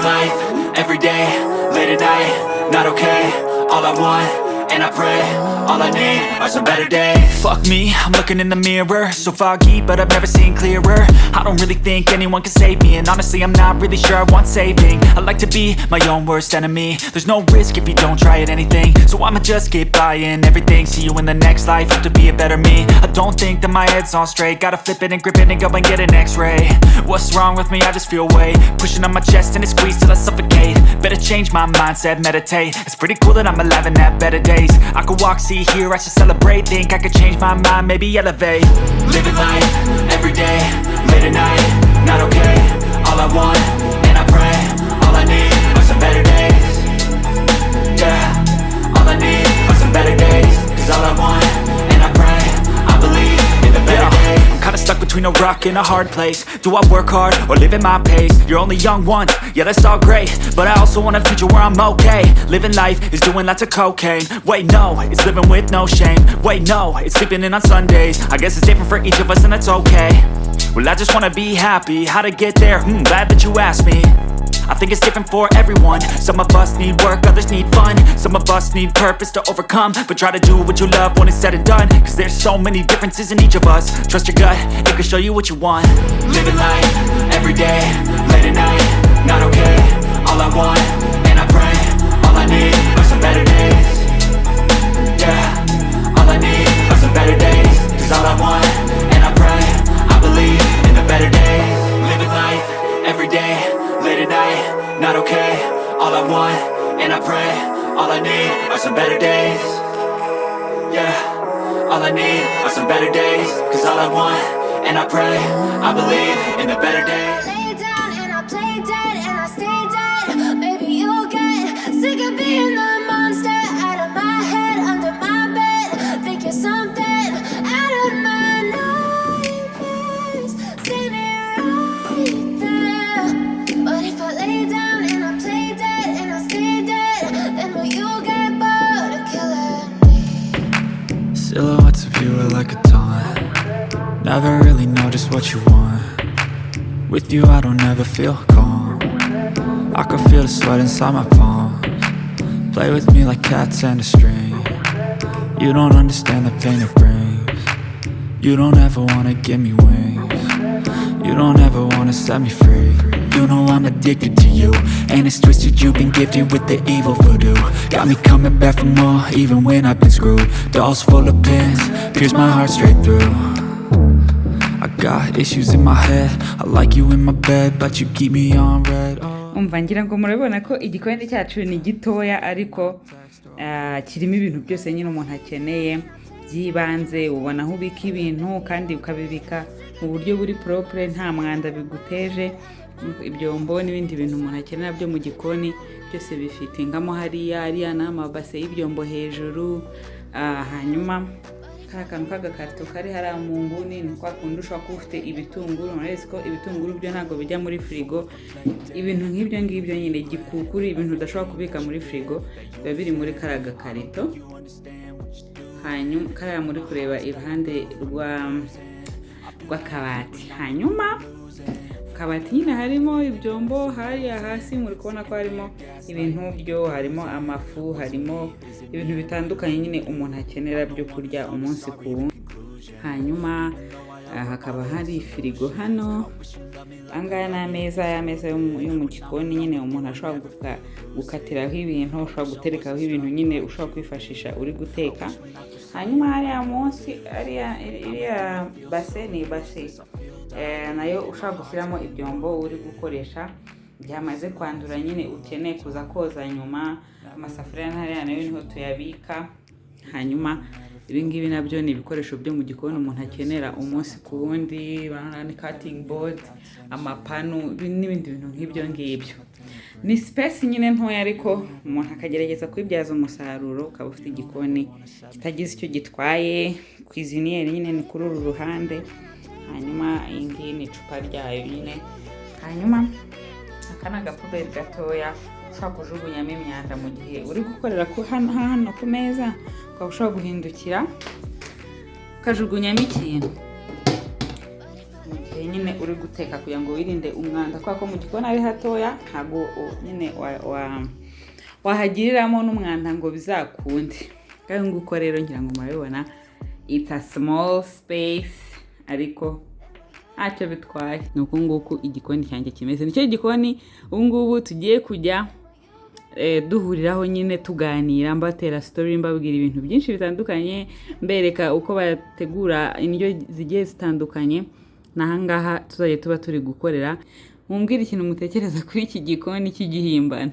life, every day, late at night, not okay. All I want, and I pray, all I need are some better days. Fuck me, I'm looking in the mirror, so foggy, but I've never seen clearer. I don't really think anyone can save me, and honestly I'm not really sure I want saving. I like to be my own worst enemy. There's no risk if you don't try at anything, so I'ma just keep buying everything. See you in the next life, have to be a better me. I don't think that my head's on straight, gotta flip it and grip it and go and get an x-ray. What's wrong with me? I just feel weight pushing on my chest and it squeezes till I suffocate. Better change my mindset, meditate. It's pretty cool that I'm alive and have better days. I could walk, see, hear, I should celebrate. Think I could change my mind, maybe elevate. Living life, every day, late at night, not okay. All I want, and I pray, all I need are some better days. Yeah, all I need are some better days. Cause all I want, and I pray, I believe in the better days. I'm kinda stuck between a rock and a hard place. Do I work hard or live at my pace? You're only young once, yeah that's all great, but I also want a future where I'm okay. Living life is doing lots of cocaine. Wait no, it's living with no shame. Wait no, it's sleeping in on Sundays. I guess it's different for each of us and that's okay. Well I just wanna be happy, how to get there? Glad that you asked me. I think it's different for everyone. Some of us need work, others need fun. Some of us need purpose to overcome. But try to do what you love when it's said and done. Cause there's so many differences in each of us. Trust your gut, it can show you what you want. Living life, every day, late at night, not okay. All I want, and I pray, all I need are some better days. Yeah, all I need are some better days. Cause all I want, and I pray, I believe in the better days. Living life, every day, late at night, not okay. All I want, and I pray, all I need are some better days. Yeah, all I need are some better days. Cause all I want, and I pray, I believe in the better days. Lay down and I play dead and I stay dead. Maybe you'll get sick of being the monster out of my head, under my bed. Think you're something out of my nightmares. Seen it right there. But if I lay down and I play dead and I stay dead, then will you get bored of killing me? Silhouettes of you are like a taunt. Never really know just what you want. With you I don't ever feel calm. I can feel the sweat inside my palms. Play with me like cats and a string. You don't understand the pain it brings. You don't ever wanna give me wings. You don't ever wanna set me free. You know I'm addicted to you, and it's twisted, you've been gifted with the evil voodoo. Got me coming back for more, even when I've been screwed. Dolls full of pins, pierce my heart straight through. I got issues in my head, I like you in my bed, but you keep me on red. umva ngira ngo murabona ko igikoni cyacu ni gitoya ariko kirimo ibintu byose nyine umuntu akeneye byibanze. Ubona aho ubika ibintu kandi ukabibika mu buryo buri propre, nta mwanda biguteje. Ibyombo n'ibindi bintu umuntu akenera byo mu gikoni byose bifite ingamo hariya n'amabase y'ibyombo hejuru. Hanyuma akantu k'agakarito kari hariya mu nguni ni kwa kundi ushobora kuba ufite ibitunguru. Murezi ko ibitunguru byo ntabwo bijya muri firigo. Ibintu nk'ibyo ngibyo nyine gikukuri, ibintu udashobora kubika muri firigo biba biri muri kariya gakarito. Hanyuma kariya muri kureba iruhande rw'akabati. Hanyuma kabati nyine harimo ibyombo, hariya hasi muri kubona ko harimo ibintu byo, harimo amafu, harimo ibintu bitandukanye nyine umuntu akenera byo kurya umunsi ku wundi. Hanyuma hakaba hari firigo hano. Angaya n'ameza, y'ameza yo mu gikoni nyine umuntu ashobora gukatiraho ibintu, ushobora guterekaho ibintu nyine ushobora kwifashisha uri guteka. Hanyuma hariya munsi iriya base ni base nayo ushobora gushyiramo ibyombo uri gukoresha byamaze kwandura nyine ukeneye kuza koza nyuma. Amasafuriya hariya nayo niho tuyabika. Hanyuma ibingibi nabyo ni ibikoresho byo mu gikoni umuntu akenera umunsi ku wundi. Ni cutting board, amapanu n'ibindi bintu nk'ibyo ngibyo. Ni space nyine ntoya ariko umuntu akagerageza kwibyaza umusaruro, ukaba ufite igikoni kitagize icyo gitwaye. Cuisiniere nyine ni kuri uru ruhande. Hanyuma iyi ngiyi ni icupa ryayo nyine. Hanyuma aka ni agapuberi gatoya ushobora kujugunyamo imyanda mu gihe uri gukorera hano ku meza. Ukaba ushobora guhindukira ukajugunyamo ikintu mu igihe nyine uri guteka kugira ngo wirinde umwanda kubera ko mu gikoni ari hatoya ntabwo nyine wahagiriramo n'umwanda ngo bizakunde. Kandi nguko rero ngira ngo murabibona it's a small space ariko ntacyo bitwaye. Ni uku nguku igikoni cyanjye kimeze. Nicyo gikoni ubu ngubu tugiye kujya duhuriraho nyine tuganira, mbatera story, mbabwira ibintu byinshi bitandukanye, mbereka uko bategura indyo zigiye zitandukanye. Nahangaha tuzajya tuba turi gukorera. Mumbwire ikintu mutekereza kuri iki gikoni cy'igihimbano.